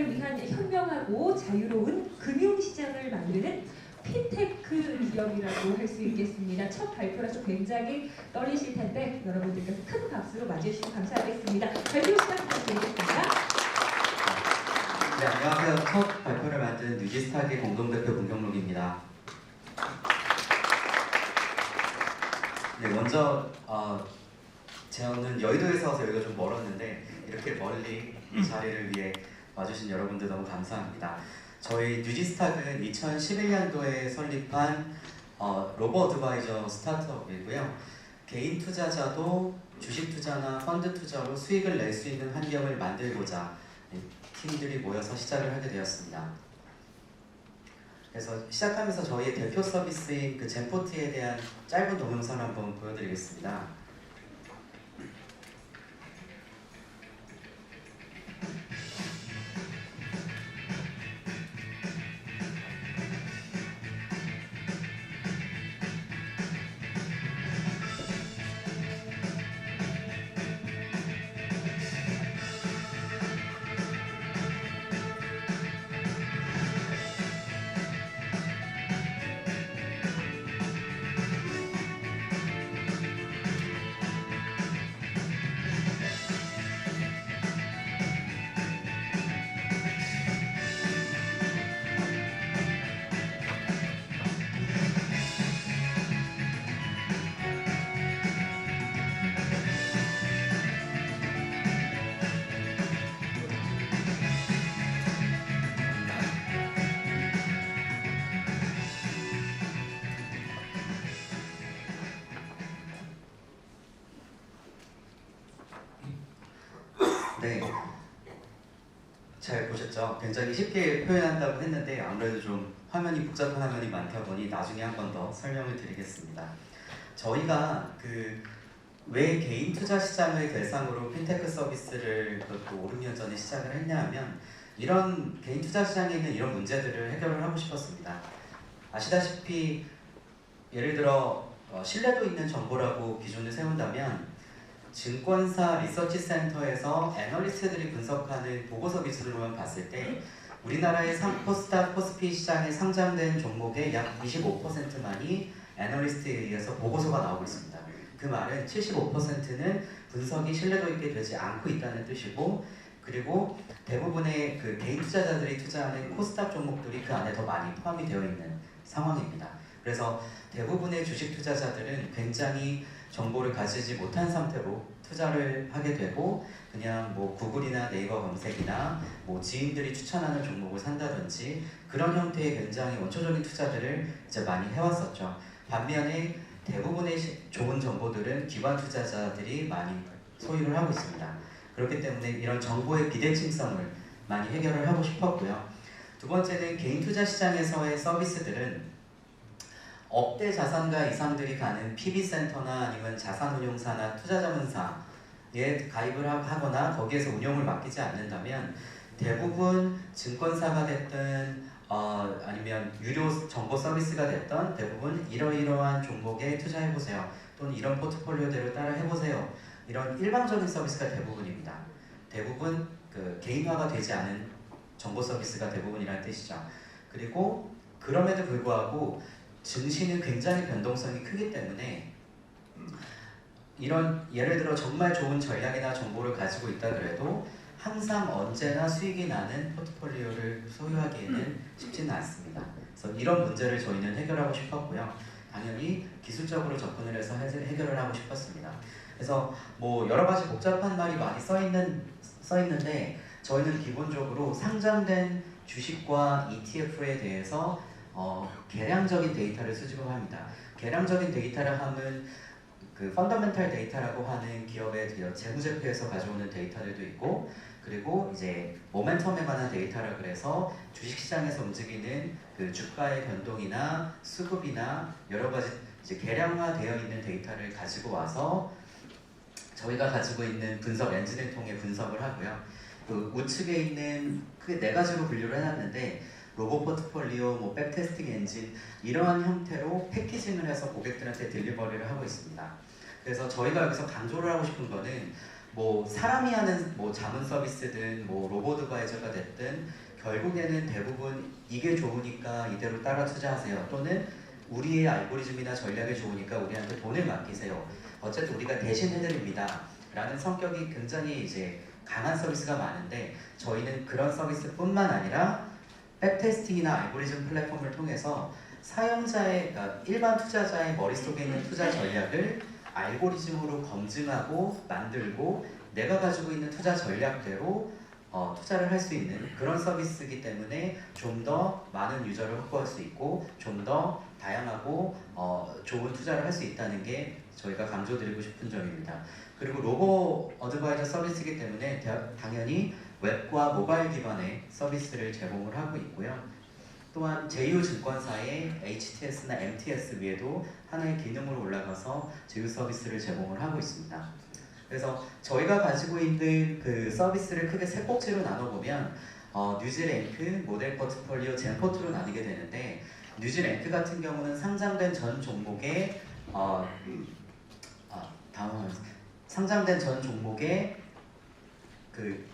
투자를 위한 현명하고 자유로운 금융시장을 만드는 핀테크 기업이라고 할 수 있겠습니다. 첫 발표라서 굉장히 떨리실 텐데 여러분들께서 큰 박수로 맞이해주시면 감사하겠습니다. 발표 시간 부탁드리겠습니다. 네, 안녕하세요. 첫 발표를 만든 뉴지스탁의 공동대표 문경록입니다. 네, 먼저 저는 여의도에서 와서 여기가 좀 멀었는데 이렇게 멀리 이 자리를 위해 와주신 여러분들 너무 감사합니다. 저희 뉴지스탁은 2011년도에 설립한 로보 어드바이저 스타트업이고요. 개인 투자자도 주식 투자나 펀드 투자로 수익을 낼 수 있는 환경을 만들고자 팀들이 모여서 시작을 하게 되었습니다. 그래서 시작하면서 저희의 대표 서비스인 그 젠포트에 대한 짧은 동영상을 한번 보여드리겠습니다. 네, 잘 보셨죠? 굉장히 쉽게 표현한다고 했는데 아무래도 좀 화면이 복잡한 화면이 많다 보니 나중에 한 번 더 설명을 드리겠습니다. 저희가 왜 개인 투자 시장을 대상으로 핀테크 서비스를 그것도 5, 6년 전에 시작을 했냐 하면 이런 개인 투자 시장에 있는 이런 문제들을 해결을 하고 싶었습니다. 아시다시피 예를 들어 신뢰도 있는 정보라고 기준을 세운다면 증권사 리서치 센터에서 애널리스트들이 분석하는 보고서 기준으로만 봤을 때 우리나라의 코스닥, 코스피 시장에 상장된 종목의 약 25%만이 애널리스트에 의해서 보고서가 나오고 있습니다. 그 말은 75%는 분석이 신뢰도 있게 되지 않고 있다는 뜻이고, 그리고 대부분의 그 개인 투자자들이 투자하는 코스닥 종목들이 그 안에 더 많이 포함이 되어 있는 상황입니다. 그래서 대부분의 주식 투자자들은 굉장히 정보를 가지지 못한 상태로 투자를 하게 되고 그냥 뭐 구글이나 네이버 검색이나 뭐 지인들이 추천하는 종목을 산다든지 그런 형태의 굉장히 원초적인 투자들을 이제 많이 해왔었죠. 반면에 대부분의 좋은 정보들은 기관 투자자들이 많이 소유를 하고 있습니다. 그렇기 때문에 이런 정보의 비대칭성을 많이 해결을 하고 싶었고요. 두 번째는 개인 투자 시장에서의 서비스들은 억대 자산가 이상들이 가는 PB센터나 아니면 자산운용사나 투자자문사에 가입을 하거나 거기에서 운용을 맡기지 않는다면 대부분 증권사가 됐든 아니면 유료 정보 서비스가 됐던 대부분 이러이러한 종목에 투자해보세요. 또는 이런 포트폴리오대로 따라 해보세요. 이런 일방적인 서비스가 대부분입니다. 대부분 개인화가 되지 않은 정보 서비스가 대부분이라는 뜻이죠. 그리고 그럼에도 불구하고 증시는 굉장히 변동성이 크기 때문에 이런 예를 들어 정말 좋은 전략이나 정보를 가지고 있다 그래도 항상 언제나 수익이 나는 포트폴리오를 소유하기에는 쉽지는 않습니다. 그래서 이런 문제를 저희는 해결하고 싶었고요. 당연히 기술적으로 접근을 해서 해결을 하고 싶었습니다. 그래서 뭐 여러 가지 복잡한 말이 많이 써 있는데 저희는 기본적으로 상장된 주식과 ETF에 대해서 계량적인 데이터를 수집을 합니다. 계량적인 데이터를 하면 그 펀더멘탈 데이터라고 하는 기업의 재무제표에서 가져오는 데이터들도 있고, 그리고 이제 모멘텀에 관한 데이터라 그래서 주식시장에서 움직이는 그 주가의 변동이나 수급이나 여러 가지 이제 계량화되어 있는 데이터를 가지고 와서 저희가 가지고 있는 분석 엔진을 통해 분석을 하고요. 그 우측에 있는 그 네 가지로 분류를 해놨는데 로보 포트폴리오, 뭐 백테스팅 엔진 이러한 형태로 패키징을 해서 고객들한테 딜리버리를 하고 있습니다. 그래서 저희가 여기서 강조를 하고 싶은 거는 뭐 사람이 하는 뭐 자문 서비스든 뭐 로봇 어드바이저가 됐든 결국에는 대부분 이게 좋으니까 이대로 따라 투자하세요. 또는 우리의 알고리즘이나 전략이 좋으니까 우리한테 돈을 맡기세요. 어쨌든 우리가 대신 해드립니다. 라는 성격이 굉장히 이제 강한 서비스가 많은데 저희는 그런 서비스뿐만 아니라 백테스팅이나 알고리즘 플랫폼을 통해서 사용자의, 그러니까 일반 투자자의 머릿속에 있는 투자 전략을 알고리즘으로 검증하고 만들고 내가 가지고 있는 투자 전략대로 투자를 할 수 있는 그런 서비스이기 때문에 좀 더 많은 유저를 확보할 수 있고 좀 더 다양하고 좋은 투자를 할 수 있다는 게 저희가 강조드리고 싶은 점입니다. 그리고 로보 어드바이저 서비스이기 때문에 당연히 웹과 모바일 기반의 서비스를 제공을 하고 있고요. 또한 제휴증권사의 HTS나 MTS 위에도 하나의 기능으로 올라가서 제휴 서비스를 제공을 하고 있습니다. 그래서 저희가 가지고 있는 그 서비스를 크게 세 꼭지로 나눠보면 뉴지랭크, 모델 포트폴리오, 젠포트로 나뉘게 되는데 뉴지랭크 같은 경우는 상장된 전 종목의 상장된 전 종목의 그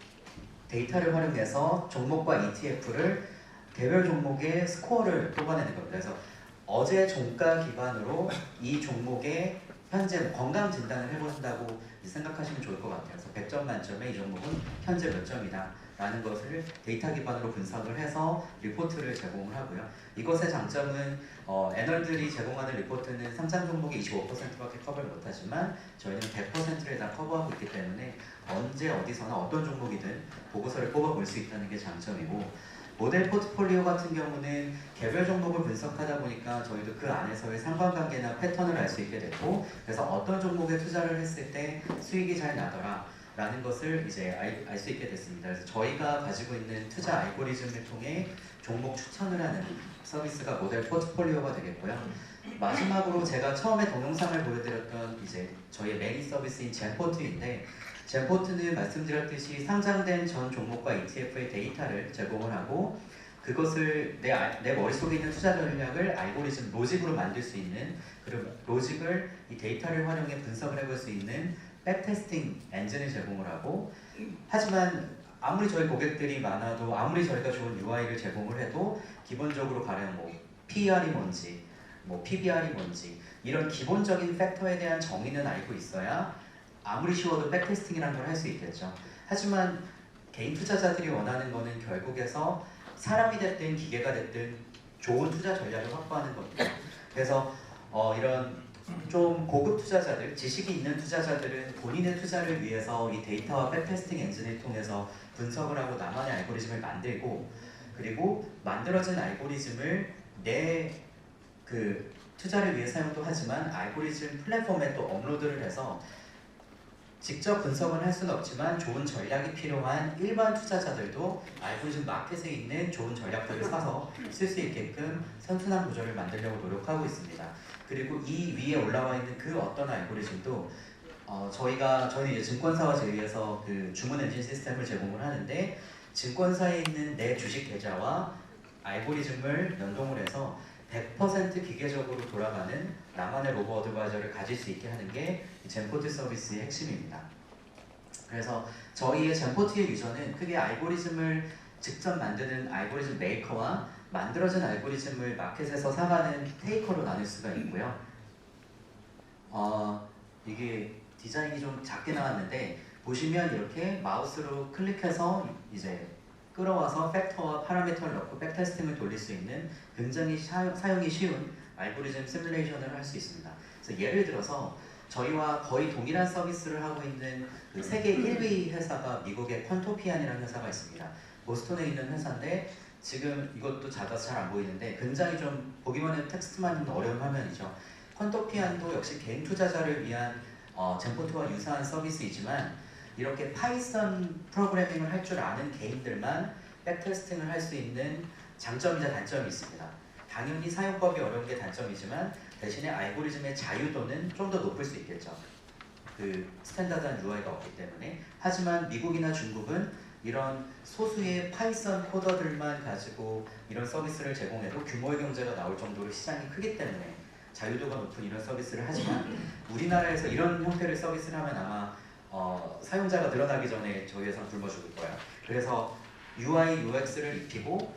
데이터를 활용해서 종목과 ETF를 개별 종목의 스코어를 뽑아내는 겁니다. 그래서 어제 종가 기반으로 이 종목의 현재 건강 진단을 해보신다고 생각하시면 좋을 것 같아요. 그래서 100점 만점에 이 종목은 현재 몇 점이다 라는 것을 데이터 기반으로 분석을 해서 리포트를 제공을 하고요. 이것의 장점은 애널들이 제공하는 리포트는 상장 종목의 25%밖에 커버를 못하지만 저희는 100%를 다 커버하고 있기 때문에 언제 어디서나 어떤 종목이든 보고서를 뽑아볼 수 있다는 게 장점이고, 모델 포트폴리오 같은 경우는 개별 종목을 분석하다 보니까 저희도 그 안에서의 상관관계나 패턴을 알 수 있게 됐고, 그래서 어떤 종목에 투자를 했을 때 수익이 잘 나더라 라는 것을 이제 알 수 있게 됐습니다. 그래서 저희가 가지고 있는 투자 알고리즘을 통해 종목 추천을 하는 서비스가 모델 포트폴리오가 되겠고요. 마지막으로 제가 처음에 동영상을 보여드렸던 이제 저희의 메인 서비스인 젠포트인데, 젠포트는 말씀드렸듯이 상장된 전 종목과 ETF의 데이터를 제공을 하고 그것을 내 머릿속에 있는 투자 전략을 알고리즘 로직으로 만들 수 있는, 그리고 로직을 이 데이터를 활용해 분석을 해볼 수 있는 백테스팅 엔진을 제공을 하고, 하지만 아무리 저희 고객들이 많아도 아무리 저희가 좋은 UI를 제공을 해도 기본적으로 가령 뭐 PER이 뭔지 뭐 PBR이 뭔지 이런 기본적인 팩터에 대한 정의는 알고 있어야 아무리 쉬워도 백테스팅이라는 걸 할 수 있겠죠. 하지만 개인 투자자들이 원하는 거는 결국에서 사람이 됐든 기계가 됐든 좋은 투자 전략을 확보하는 겁니다. 그래서 이런 좀 고급 투자자들, 지식이 있는 투자자들은 본인의 투자를 위해서 이 데이터와 백테스팅 엔진을 통해서 분석을 하고 나만의 알고리즘을 만들고, 그리고 만들어진 알고리즘을 내 그 투자를 위해 사용도 하지만 알고리즘 플랫폼에 또 업로드를 해서 직접 분석은 할 수는 없지만 좋은 전략이 필요한 일반 투자자들도 알고리즘 마켓에 있는 좋은 전략들을 사서 쓸 수 있게끔 선순환 구조를 만들려고 노력하고 있습니다. 그리고 이 위에 올라와 있는 그 어떤 알고리즘도 저희는 이제 증권사와 제휴해서 그 주문 엔진 시스템을 제공을 하는데, 증권사에 있는 내 주식 계좌와 알고리즘을 연동을 해서 100% 기계적으로 돌아가는 나만의 로보 어드바이저를 가질 수 있게 하는 게 젠포트 서비스의 핵심입니다. 그래서 저희의 젠포트의 유저는 크게 알고리즘을 직접 만드는 알고리즘 메이커와 만들어진 알고리즘을 마켓에서 사가는 테이커로 나눌 수가 있고요. 이게 디자인이 좀 작게 나왔는데 보시면 이렇게 마우스로 클릭해서 이제 끌어와서 팩터와 파라미터를 넣고 백테스팅을 돌릴 수 있는 굉장히 사용이 쉬운 알고리즘 시뮬레이션을 할 수 있습니다. 그래서 예를 들어서 저희와 거의 동일한 서비스를 하고 있는 그 세계 1위 회사가 미국의 퀀토피안이라는 회사가 있습니다. 보스턴에 있는 회사인데 지금 이것도 작아서 잘 안 보이는데 굉장히 좀 보기만 해도 텍스트만 있는 어려운 화면이죠. 퀀토피안도 역시 개인 투자자를 위한 젠포트와 유사한 서비스이지만 이렇게 파이썬 프로그래밍을 할 줄 아는 개인들만 백테스팅을 할 수 있는 장점이자 단점이 있습니다. 당연히 사용법이 어려운 게 단점이지만 대신에 알고리즘의 자유도는 좀 더 높을 수 있겠죠. 그 스탠다드한 UI가 없기 때문에. 하지만 미국이나 중국은 이런 소수의 파이썬 코더들만 가지고 이런 서비스를 제공해도 규모의 경제가 나올 정도로 시장이 크기 때문에 자유도가 높은 이런 서비스를 하지만 우리나라에서 이런 형태의 서비스를 하면 아마 사용자가 늘어나기 전에 저희 회사 굶어 죽을 거야. 그래서 UI, UX를 입히고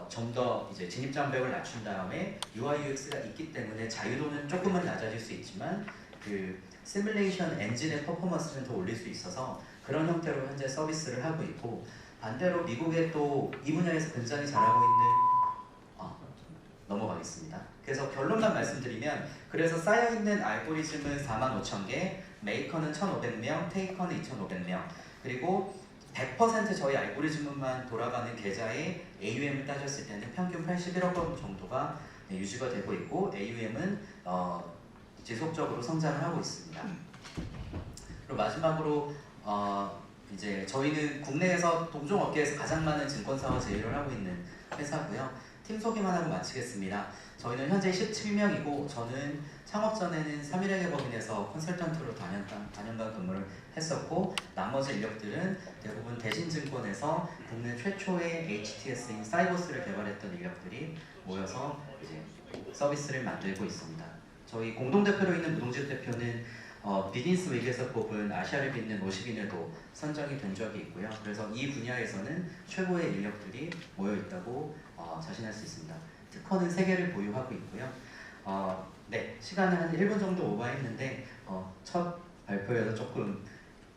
좀 더 이제 진입 장벽을 낮춘 다음에 UI, UX가 있기 때문에 자유도는 조금은 낮아질 수 있지만 그 시뮬레이션 엔진의 퍼포먼스는 더 올릴 수 있어서 그런 형태로 현재 서비스를 하고 있고, 반대로 미국에 또 이 분야에서 굉장히 잘하고 있는 넘어가겠습니다. 그래서 결론만 말씀드리면, 그래서 쌓여있는 알고리즘은 45,000개, 메이커는 1,500명, 테이커는 2,500명, 그리고 100% 저희 알고리즘만 돌아가는 계좌의 AUM을 따졌을 때는 평균 81억 원 정도가 유지가 되고 있고, AUM은 지속적으로 성장을 하고 있습니다. 그리고 마지막으로 이제 저희는 국내에서 동종업계에서 가장 많은 증권사와 제휴를 하고 있는 회사고요. 팀 소개만 하고 마치겠습니다. 저희는 현재 17명이고, 저는 창업 전에는 3일의 법인에서 컨설턴트로 4년간 근무를 했었고, 나머지 인력들은 대부분 대신증권에서 국내 최초의 HTS인 사이버스를 개발했던 인력들이 모여서 이제 서비스를 만들고 있습니다. 저희 공동대표로 있는 무동집 대표는 비즈니스 위기에서 뽑은 아시아를 빛낸 50인에도 선정이 된 적이 있고요. 그래서 이 분야에서는 최고의 인력들이 모여 있다고 자신할 수 있습니다. 특허는 3개를 보유하고 있고요. 네, 시간을 한 1분 정도 오버했는데 첫 발표여서 조금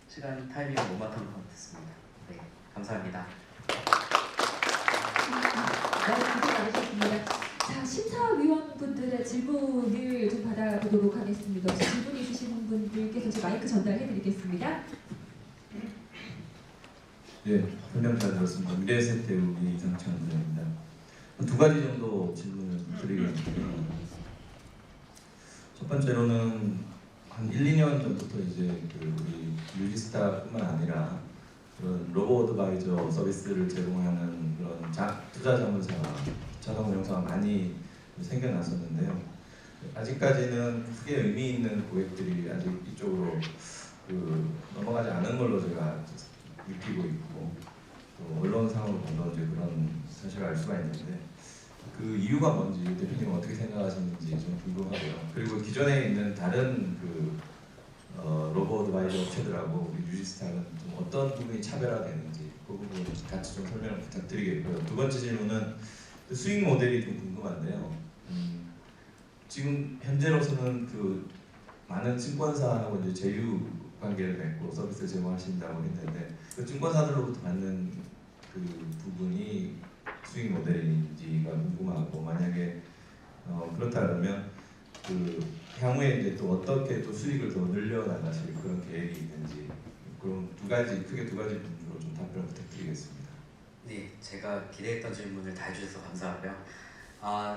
시간 타이밍을 못 맡은 것 같습니다. 네, 감사합니다. 네, 고생 많으셨습니다. 자, 심사위원분들의 질문을 좀 받아보도록 하겠습니다. 혹시 질문 있으신 분들께서 제 마이크 전달해드리겠습니다. 네, 설명 잘 들었습니다. 미래세태우기 이상찬 부장입니다. 두 가지 정도 질문을 드리겠는데요. 첫 번째로는 한 1, 2년 전부터 이제 우리 유지스타뿐만 아니라 그런 로보 어드바이저 서비스를 제공하는 그런 투자 자문사가 자산운용사가 많이 생겨났었는데요. 아직까지는 크게 의미 있는 고객들이 아직 이쪽으로 넘어가지 않은 걸로 제가 느끼고 있고, 또 언론상으로 보면 이제 그런 사실을 알 수가 있는데, 그 이유가 뭔지 대표님 어떻게 생각하시는지 좀 궁금하고요. 그리고 기존에 있는 다른 로보 어드바이저 업체들하고 우리 유지스타는 좀 어떤 부분이 차별화되는지 그 부분 같이 좀 설명을 부탁드리겠고요. 두 번째 질문은 수익 모델이 좀 궁금한데요. 지금 현재로서는 많은 증권사하고 이제 제휴 관계를 맺고 서비스를 제공하신다고 했는데, 그 증권사들로부터 받는 그 부분이 수익 모델인지가 궁금하고, 만약에 그렇다면 향후에 이제 또 어떻게 또 수익을 더 늘려나가실 그런 계획이 있는지, 그럼 크게 두 가지 부분으로 좀 답변 부탁드리겠습니다. 네, 제가 기대했던 질문을 다 해주셔서 감사하고요.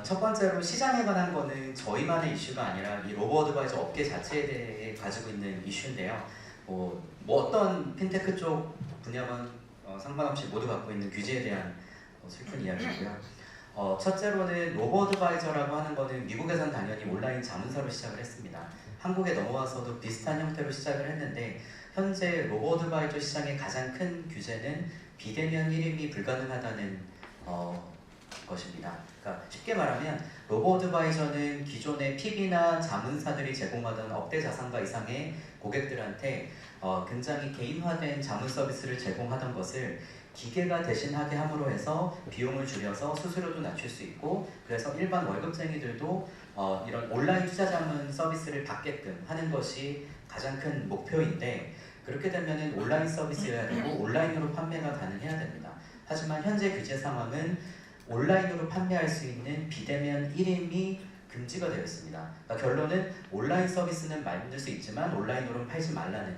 첫 번째로 시장에 관한 거는 저희만의 이슈가 아니라 이 로보 어드바이저 업계 자체에 대해 가지고 있는 이슈인데요. 뭐 어떤 핀테크 쪽 분야만 상관없이 모두 갖고 있는 규제에 대한 슬픈 이야기고요. 첫째로는 로보 어드바이저라고 하는 거는 미국에선 당연히 온라인 자문사로 시작을 했습니다. 한국에 넘어와서도 비슷한 형태로 시작을 했는데, 현재 로보 어드바이저 시장의 가장 큰 규제는 비대면 일임이 불가능하다는 것입니다. 그러니까 쉽게 말하면 로보 어드바이저는 기존의 PB나 자문사들이 제공하던 억대 자산가 이상의 고객들한테 굉장히 개인화된 자문 서비스를 제공하던 것을 기계가 대신하게 함으로 해서 비용을 줄여서 수수료도 낮출 수 있고, 그래서 일반 월급쟁이들도 이런 온라인 투자 자문 서비스를 받게끔 하는 것이 가장 큰 목표인데, 그렇게 되면 온라인 서비스여야 되고 온라인으로 판매가 가능해야 됩니다. 하지만 현재 규제 상황은 온라인으로 판매할 수 있는 비대면 1임이 금지가 되어 있습니다. 그러니까 결론은 온라인 서비스는 만들 수 있지만 온라인으로는 팔지 말라는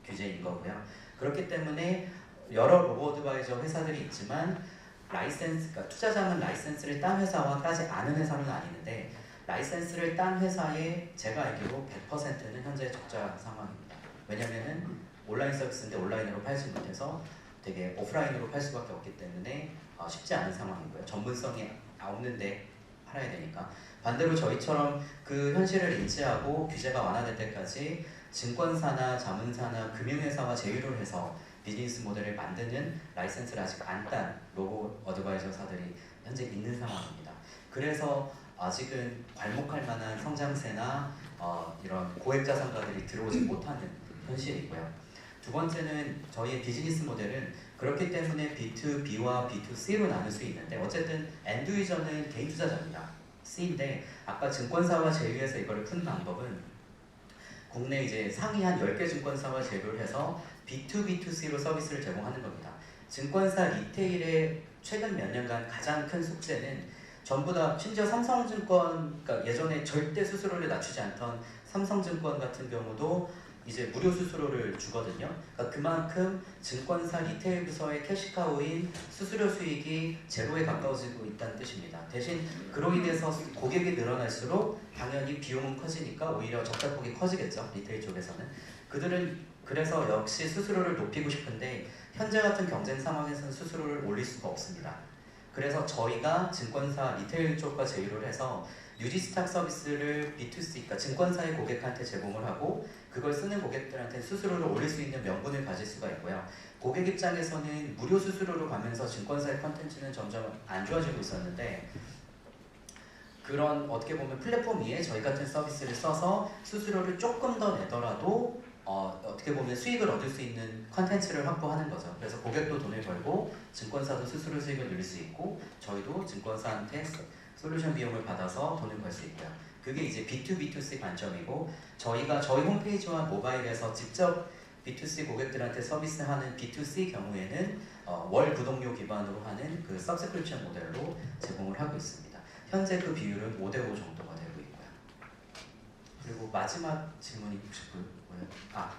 규제인 거고요. 그렇기 때문에 여러 로보 어드바이저 회사들이 있지만 그러니까 투자자문 라이센스를 딴 회사와 따지 않은 회사는 아니는데, 라이센스를 딴 회사의 제가 알기로 100%는 현재 적자 상황입니다. 왜냐면은 온라인 서비스인데 온라인으로 팔지 못해서 되게 오프라인으로 팔 수밖에 없기 때문에 쉽지 않은 상황이고요. 전문성이 없는데 팔아야 되니까. 반대로 저희처럼 그 현실을 인지하고 규제가 완화될 때까지 증권사나 자문사나 금융회사와 제휴를 해서 비즈니스 모델을 만드는 라이센스를 아직 안 딴 로보 어드바이저사들이 현재 있는 상황입니다. 그래서 아직은 괄목할 만한 성장세나 이런 고액 자산가들이 들어오지 못하는 현실이고요. 두 번째는 저희의 비즈니스 모델은 그렇기 때문에 B2B와 B2C로 나눌 수 있는데 어쨌든 엔드 유저는 개인 투자자입니다. C인데 아까 증권사와 제휴해서 이거를 푸는 방법은 국내 이제 상위 한 10개 증권사와 제휴를 해서 B2B2C로 서비스를 제공하는 겁니다. 증권사 리테일의 최근 몇 년간 가장 큰 숙제는 전부 다 심지어 삼성증권, 그러니까 예전에 절대 수수료를 낮추지 않던 삼성증권 같은 경우도 이제 무료 수수료를 주거든요. 그러니까 그만큼 증권사 리테일 부서의 캐시카우인 수수료 수익이 제로에 가까워지고 있다는 뜻입니다. 대신 그로 인해서 고객이 늘어날수록 당연히 비용은 커지니까 오히려 적자폭이 커지겠죠. 리테일 쪽에서는. 그들은 그래서 역시 수수료를 높이고 싶은데 현재 같은 경쟁 상황에서는 수수료를 올릴 수가 없습니다. 그래서 저희가 증권사 리테일 쪽과 제휴를 해서 뉴지스탁 서비스를 B2C, 그러니까 증권사의 고객한테 제공을 하고 그걸 쓰는 고객들한테 수수료를 올릴 수 있는 명분을 가질 수가 있고요. 고객 입장에서는 무료 수수료로 가면서 증권사의 컨텐츠는 점점 안 좋아지고 있었는데 그런 어떻게 보면 플랫폼 위에 저희 같은 서비스를 써서 수수료를 조금 더 내더라도 어떻게 보면 수익을 얻을 수 있는 컨텐츠를 확보하는 거죠. 그래서 고객도 돈을 벌고 증권사도 수수료 수익을 누릴 수 있고 저희도 증권사한테 솔루션 비용을 받아서 돈을 벌 수 있고요. 그게 이제 B2B2C 관점이고 저희가 저희 홈페이지와 모바일에서 직접 B2C 고객들한테 서비스하는 B2C 경우에는 월 구독료 기반으로 하는 그 서브스크립션 모델로 제공을 하고 있습니다. 현재 그 비율은 5대5 정도가 되고 있고요. 그리고 마지막 질문이 혹시 뭐예요?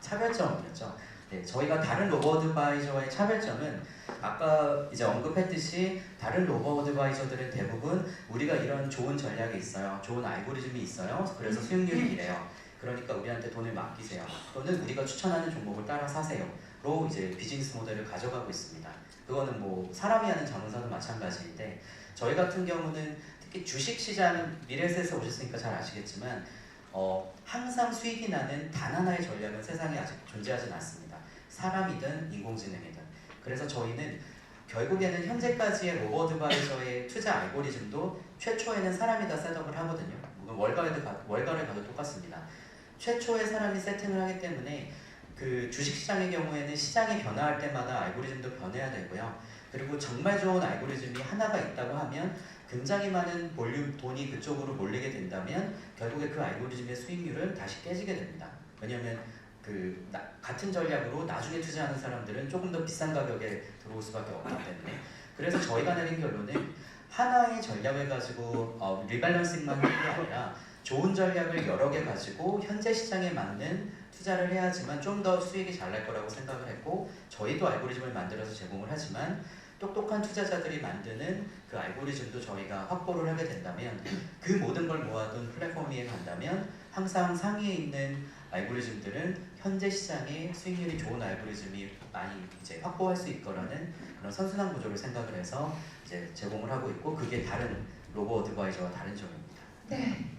차별점이었죠. 네, 저희가 다른 로보어드바이저와의 차별점은 아까 이제 언급했듯이 다른 로보어드바이저들은 대부분 우리가 이런 좋은 전략이 있어요. 좋은 알고리즘이 있어요. 그래서 수익률이 이래요. 그러니까 우리한테 돈을 맡기세요. 또는 우리가 추천하는 종목을 따라 사세요. 로 이제 비즈니스 모델을 가져가고 있습니다. 그거는 뭐 사람이 하는 자문사도 마찬가지인데 저희 같은 경우는 특히 주식시장 미래에서 오셨으니까 잘 아시겠지만 항상 수익이 나는 단 하나의 전략은 세상에 아직 존재하진 않습니다. 사람이든 인공지능이든. 그래서 저희는 결국에는 현재까지의 로보어드바이저의 투자 알고리즘도 최초에는 사람이 다 셋업을 하거든요. 월가를 가도 똑같습니다. 최초에 사람이 세팅을 하기 때문에 그 주식시장의 경우에는 시장이 변화할 때마다 알고리즘도 변해야 되고요. 그리고 정말 좋은 알고리즘이 하나가 있다고 하면 굉장히 많은 볼륨 돈이 그쪽으로 몰리게 된다면 결국에 그 알고리즘의 수익률은 다시 깨지게 됩니다. 왜냐하면 같은 전략으로 나중에 투자하는 사람들은 조금 더 비싼 가격에 들어올 수밖에 없기 때문에 그래서 저희가 내린 결론은 하나의 전략을 가지고 리밸런싱만 하는 게 아니라 좋은 전략을 여러 개 가지고 현재 시장에 맞는 투자를 해야지만 좀 더 수익이 잘 날 거라고 생각을 했고 저희도 알고리즘을 만들어서 제공을 하지만 똑똑한 투자자들이 만드는 그 알고리즘도 저희가 확보를 하게 된다면 그 모든 걸 모아둔 플랫폼 위에 간다면 항상 상위에 있는 알고리즘들은 현재 시장에 수익률이 좋은 알고리즘이 많이 이제 확보할 수 있거라는 그런 선순환 구조를 생각을 해서 이제 제공을 하고 있고 그게 다른 로보어드바이저와 다른 점입니다. 네.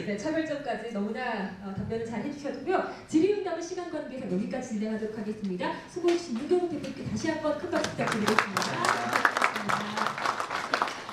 네, 차별점까지 너무나 답변을 잘 해주셨고요. 질의응답은 시간 관계상 여기까지 진행하도록 하겠습니다. 수고해주신 윤경훈 대표께 다시 한번 큰 박수 부탁드리겠습니다.